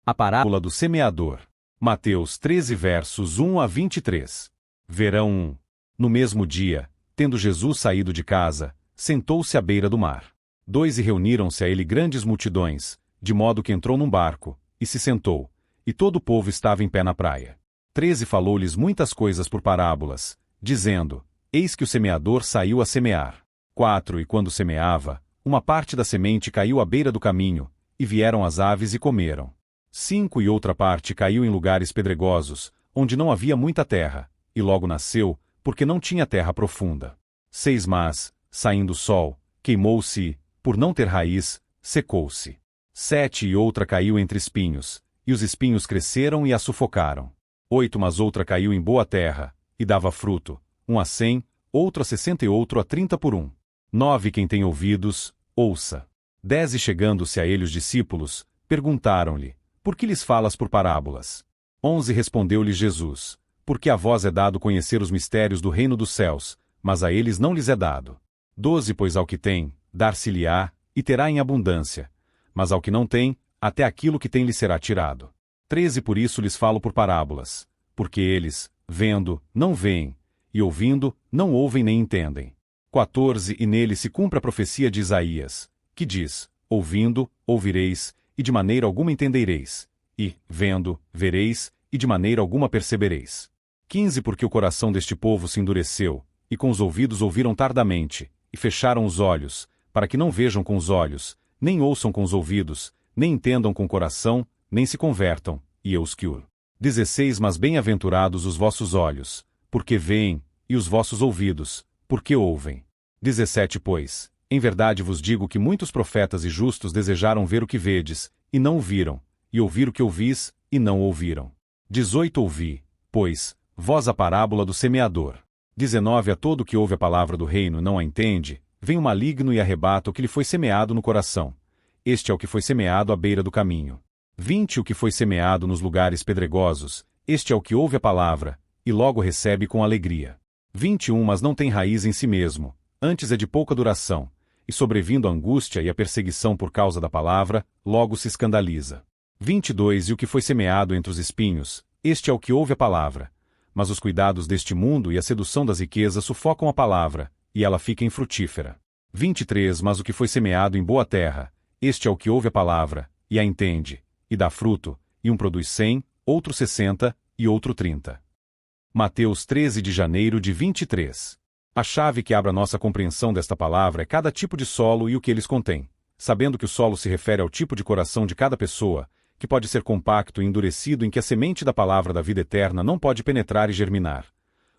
A parábola do semeador. Mateus 13 versos 1 a 23. Verão 1. No mesmo dia, tendo Jesus saído de casa, sentou-se à beira do mar. 2 E reuniram-se a ele grandes multidões, de modo que entrou num barco, e se sentou, e todo o povo estava em pé na praia. 13 Falou-lhes muitas coisas por parábolas, dizendo: Eis que o semeador saiu a semear. 4 E quando semeava, uma parte da semente caiu à beira do caminho, e vieram as aves e comeram. 5 E outra parte caiu em lugares pedregosos, onde não havia muita terra, e logo nasceu, porque não tinha terra profunda. 6 Mas, saindo o sol, queimou-se e, por não ter raiz, secou-se. 7 E outra caiu entre espinhos, e os espinhos cresceram e a sufocaram. 8 Mas outra caiu em boa terra, e dava fruto, um a 100, outro a 60 e outro a 30 por 1. 9 Quem tem ouvidos, ouça. 10 E chegando-se a ele os discípulos, perguntaram-lhe: Por que lhes falas por parábolas? 11 Respondeu-lhe Jesus: Porque a vós é dado conhecer os mistérios do reino dos céus, mas a eles não lhes é dado. 12 Pois ao que tem, dar-se-lhe-á, e terá em abundância. Mas ao que não tem, até aquilo que tem lhe será tirado. 13 Por isso lhes falo por parábolas, porque eles, vendo, não veem, e ouvindo, não ouvem nem entendem. 14 E nele se cumpre a profecia de Isaías, que diz: Ouvindo, ouvireis, e de maneira alguma entendereis, e, vendo, vereis, e de maneira alguma percebereis. 15 Porque o coração deste povo se endureceu, e com os ouvidos ouviram tardamente, e fecharam os olhos, para que não vejam com os olhos, nem ouçam com os ouvidos, nem entendam com o coração, nem se convertam, e eu os curo. 16 Mas bem-aventurados os vossos olhos, porque veem, e os vossos ouvidos, porque ouvem. 17 Pois, em verdade vos digo que muitos profetas e justos desejaram ver o que vedes, e não o viram, e ouvir o que ouvis, e não ouviram. 18 Ouvi, pois, vós a parábola do semeador. 19 A todo que ouve a palavra do reino e não a entende, vem o maligno e arrebata o que lhe foi semeado no coração. Este é o que foi semeado à beira do caminho. 20 O que foi semeado nos lugares pedregosos, este é o que ouve a palavra, e logo recebe com alegria. 21 Mas não tem raiz em si mesmo, antes é de pouca duração, e sobrevindo a angústia e a perseguição por causa da palavra, logo se escandaliza. 22 E o que foi semeado entre os espinhos, este é o que ouve a palavra. Mas os cuidados deste mundo e a sedução das riquezas sufocam a palavra, e ela fica infrutífera. 23 Mas o que foi semeado em boa terra, este é o que ouve a palavra, e a entende, e dá fruto, e um produz 100, outro 60, e outro 30. Mateus 13 de janeiro de 23. A chave que abre a nossa compreensão desta palavra é cada tipo de solo e o que eles contêm, sabendo que o solo se refere ao tipo de coração de cada pessoa, que pode ser compacto e endurecido em que a semente da palavra da vida eterna não pode penetrar e germinar.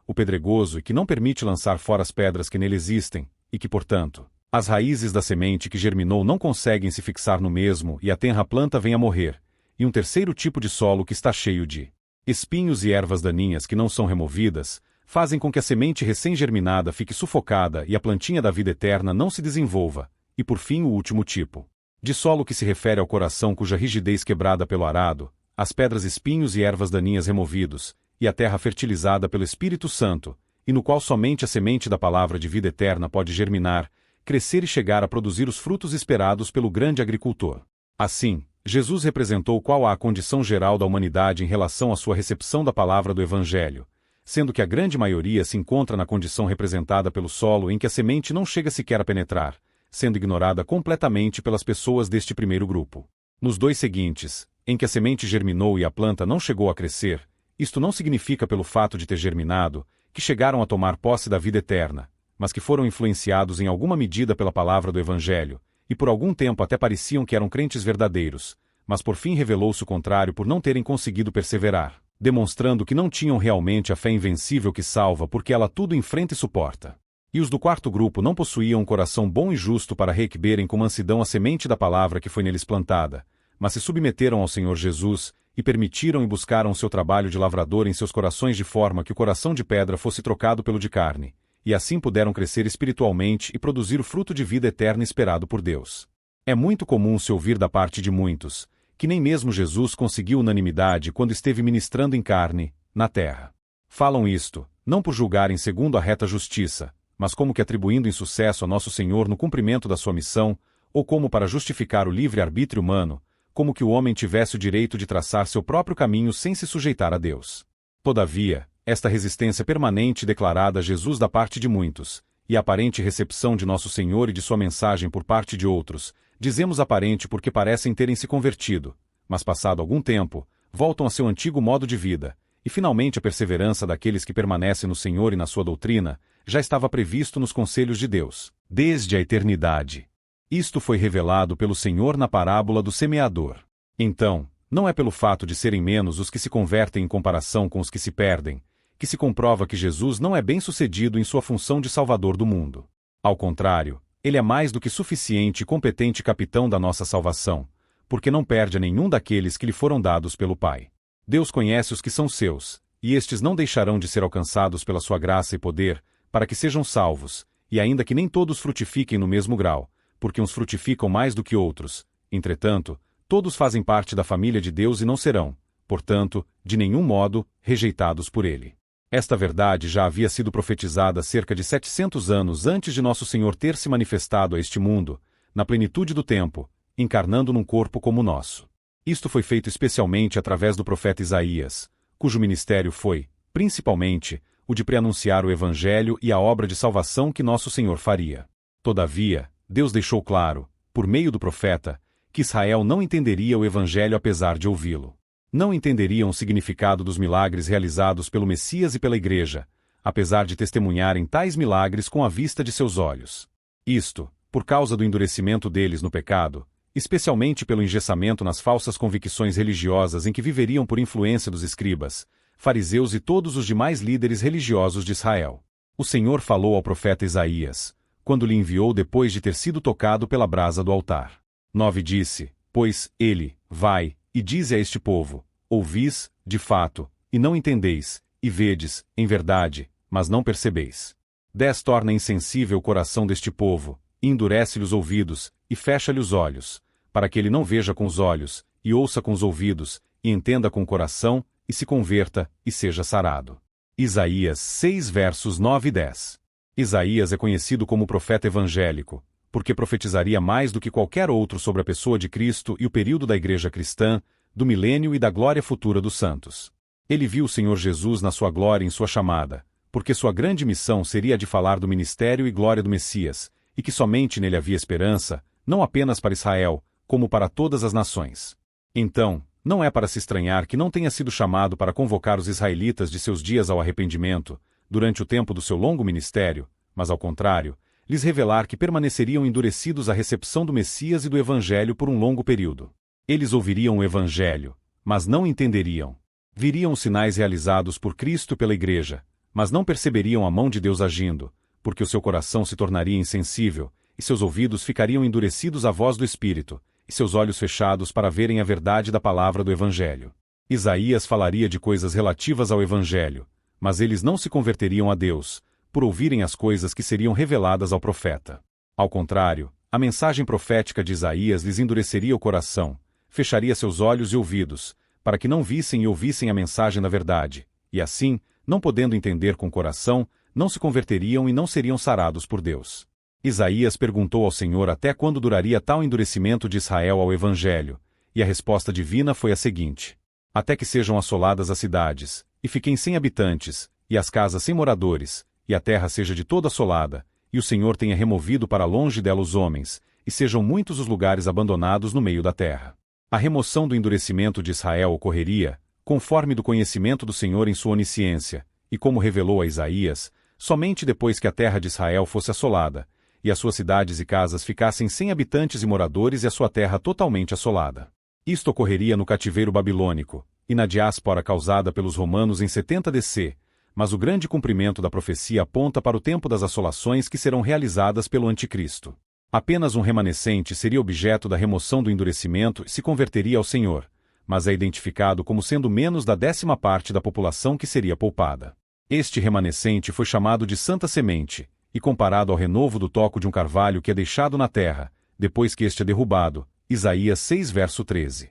O pedregoso e que não permite lançar fora as pedras que nele existem, e que, portanto, as raízes da semente que germinou não conseguem se fixar no mesmo e a tenra planta vem a morrer, e um terceiro tipo de solo que está cheio de espinhos e ervas daninhas que não são removidas, fazem com que a semente recém-germinada fique sufocada e a plantinha da vida eterna não se desenvolva, e por fim o último tipo de solo que se refere ao coração cuja rigidez quebrada pelo arado, as pedras espinhos e ervas daninhas removidos, e a terra fertilizada pelo Espírito Santo, e no qual somente a semente da palavra de vida eterna pode germinar, crescer e chegar a produzir os frutos esperados pelo grande agricultor. Assim, Jesus representou qual a condição geral da humanidade em relação à sua recepção da palavra do Evangelho, sendo que a grande maioria se encontra na condição representada pelo solo em que a semente não chega sequer a penetrar, sendo ignorada completamente pelas pessoas deste primeiro grupo. Nos dois seguintes, em que a semente germinou e a planta não chegou a crescer, isto não significa pelo fato de ter germinado, que chegaram a tomar posse da vida eterna, mas que foram influenciados em alguma medida pela palavra do Evangelho, e por algum tempo até pareciam que eram crentes verdadeiros, mas por fim revelou-se o contrário por não terem conseguido perseverar, demonstrando que não tinham realmente a fé invencível que salva porque ela tudo enfrenta e suporta. E os do quarto grupo não possuíam um coração bom e justo para requeberem com mansidão a semente da palavra que foi neles plantada, mas se submeteram ao Senhor Jesus, e permitiram e buscaram o seu trabalho de lavrador em seus corações de forma que o coração de pedra fosse trocado pelo de carne, e assim puderam crescer espiritualmente e produzir o fruto de vida eterna esperado por Deus. É muito comum se ouvir da parte de muitos, que nem mesmo Jesus conseguiu unanimidade quando esteve ministrando em carne, na terra. Falam isto, não por julgarem segundo a reta justiça, mas como que atribuindo insucesso a nosso Senhor no cumprimento da sua missão, ou como para justificar o livre-arbítrio humano, como que o homem tivesse o direito de traçar seu próprio caminho sem se sujeitar a Deus. Todavia, esta resistência permanente declarada a Jesus da parte de muitos, e a aparente recepção de nosso Senhor e de sua mensagem por parte de outros, dizemos aparente porque parecem terem se convertido, mas passado algum tempo, voltam a seu antigo modo de vida, e finalmente a perseverança daqueles que permanecem no Senhor e na sua doutrina, já estava previsto nos conselhos de Deus, desde a eternidade. Isto foi revelado pelo Senhor na parábola do semeador. Então, não é pelo fato de serem menos os que se convertem em comparação com os que se perdem, que se comprova que Jesus não é bem-sucedido em sua função de Salvador do mundo. Ao contrário, ele é mais do que suficiente e competente capitão da nossa salvação, porque não perde a nenhum daqueles que lhe foram dados pelo Pai. Deus conhece os que são seus, e estes não deixarão de ser alcançados pela sua graça e poder, para que sejam salvos, e ainda que nem todos frutifiquem no mesmo grau, porque uns frutificam mais do que outros, entretanto, todos fazem parte da família de Deus e não serão, portanto, de nenhum modo, rejeitados por ele. Esta verdade já havia sido profetizada cerca de 700 anos antes de nosso Senhor ter se manifestado a este mundo, na plenitude do tempo, encarnando num corpo como o nosso. Isto foi feito especialmente através do profeta Isaías, cujo ministério foi, principalmente, o de preanunciar o Evangelho e a obra de salvação que nosso Senhor faria. Todavia, Deus deixou claro, por meio do profeta, que Israel não entenderia o Evangelho apesar de ouvi-lo. Não entenderiam o significado dos milagres realizados pelo Messias e pela Igreja, apesar de testemunharem tais milagres com a vista de seus olhos. Isto, por causa do endurecimento deles no pecado, especialmente pelo engessamento nas falsas convicções religiosas em que viveriam por influência dos escribas, fariseus e todos os demais líderes religiosos de Israel. O Senhor falou ao profeta Isaías, quando lhe enviou depois de ter sido tocado pela brasa do altar. 9 disse, pois, ele, vai, e dize a este povo, ouvis, de fato, e não entendeis, e vedes, em verdade, mas não percebeis. 10 torna insensível o coração deste povo, e endurece-lhe os ouvidos, e fecha-lhe os olhos, para que ele não veja com os olhos, e ouça com os ouvidos, e entenda com o coração, e se converta, e seja sarado. Isaías 6 versos 9 e 10. Isaías é conhecido como profeta evangélico, porque profetizaria mais do que qualquer outro sobre a pessoa de Cristo e o período da Igreja cristã, do milênio e da glória futura dos santos. Ele viu o Senhor Jesus na sua glória em sua chamada, porque sua grande missão seria a de falar do ministério e glória do Messias, e que somente nele havia esperança, não apenas para Israel, como para todas as nações. Então, não é para se estranhar que não tenha sido chamado para convocar os israelitas de seus dias ao arrependimento, durante o tempo do seu longo ministério, mas ao contrário, lhes revelar que permaneceriam endurecidos à recepção do Messias e do Evangelho por um longo período. Eles ouviriam o Evangelho, mas não entenderiam. Viriam os sinais realizados por Cristo pela Igreja, mas não perceberiam a mão de Deus agindo, porque o seu coração se tornaria insensível, e seus ouvidos ficariam endurecidos à voz do Espírito, e seus olhos fechados para verem a verdade da palavra do Evangelho. Isaías falaria de coisas relativas ao Evangelho, mas eles não se converteriam a Deus, por ouvirem as coisas que seriam reveladas ao profeta. Ao contrário, a mensagem profética de Isaías lhes endureceria o coração, fecharia seus olhos e ouvidos, para que não vissem e ouvissem a mensagem da verdade, e assim, não podendo entender com o coração, não se converteriam e não seriam sarados por Deus. Isaías perguntou ao Senhor até quando duraria tal endurecimento de Israel ao Evangelho, e a resposta divina foi a seguinte: até que sejam assoladas as cidades, e fiquem sem habitantes, e as casas sem moradores, e a terra seja de toda assolada, e o Senhor tenha removido para longe dela os homens, e sejam muitos os lugares abandonados no meio da terra. A remoção do endurecimento de Israel ocorreria, conforme do conhecimento do Senhor em sua onisciência, e como revelou a Isaías, somente depois que a terra de Israel fosse assolada, e as suas cidades e casas ficassem sem habitantes e moradores e a sua terra totalmente assolada. Isto ocorreria no cativeiro babilônico, e na diáspora causada pelos romanos em 70 DC, mas o grande cumprimento da profecia aponta para o tempo das assolações que serão realizadas pelo Anticristo. Apenas um remanescente seria objeto da remoção do endurecimento e se converteria ao Senhor, mas é identificado como sendo menos da 10ª parte da população que seria poupada. Este remanescente foi chamado de Santa Semente, e comparado ao renovo do toco de um carvalho que é deixado na terra, depois que este é derrubado, Isaías 6 verso 13.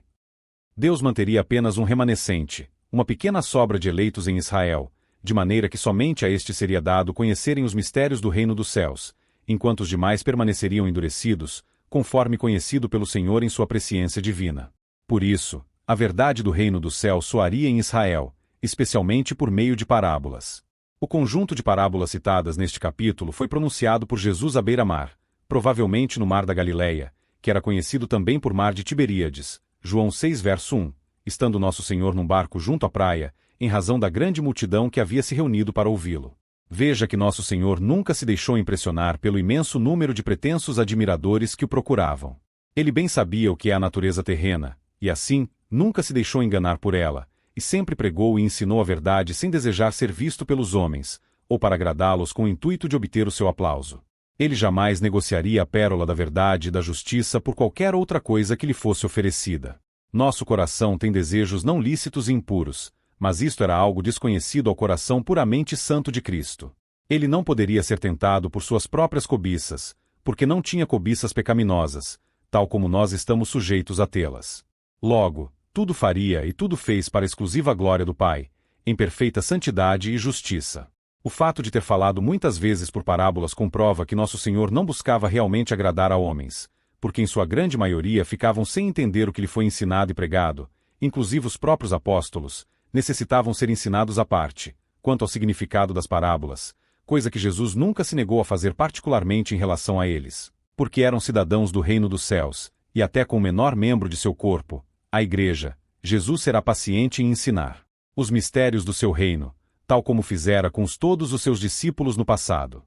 Deus manteria apenas um remanescente, uma pequena sobra de eleitos em Israel, de maneira que somente a este seria dado conhecerem os mistérios do reino dos céus, enquanto os demais permaneceriam endurecidos, conforme conhecido pelo Senhor em sua presciência divina. Por isso, a verdade do reino do céu soaria em Israel, especialmente por meio de parábolas. O conjunto de parábolas citadas neste capítulo foi pronunciado por Jesus à beira-mar, provavelmente no Mar da Galileia, que era conhecido também por Mar de Tiberíades, João 6 verso 1, estando Nosso Senhor num barco junto à praia, em razão da grande multidão que havia se reunido para ouvi-lo. Veja que Nosso Senhor nunca se deixou impressionar pelo imenso número de pretensos admiradores que o procuravam. Ele bem sabia o que é a natureza terrena, e assim, nunca se deixou enganar por ela, e sempre pregou e ensinou a verdade sem desejar ser visto pelos homens, ou para agradá-los com o intuito de obter o seu aplauso. Ele jamais negociaria a pérola da verdade e da justiça por qualquer outra coisa que lhe fosse oferecida. Nosso coração tem desejos não lícitos e impuros, mas isto era algo desconhecido ao coração puramente santo de Cristo. Ele não poderia ser tentado por suas próprias cobiças, porque não tinha cobiças pecaminosas, tal como nós estamos sujeitos a tê-las. Logo, tudo faria e tudo fez para a exclusiva glória do Pai, em perfeita santidade e justiça. O fato de ter falado muitas vezes por parábolas comprova que Nosso Senhor não buscava realmente agradar a homens, porque em sua grande maioria ficavam sem entender o que lhe foi ensinado e pregado, inclusive os próprios apóstolos, necessitavam ser ensinados à parte, quanto ao significado das parábolas, coisa que Jesus nunca se negou a fazer particularmente em relação a eles, porque eram cidadãos do reino dos céus, e até com o menor membro de seu corpo, a Igreja, Jesus será paciente em ensinar os mistérios do seu reino, tal como fizera com todos os seus discípulos no passado.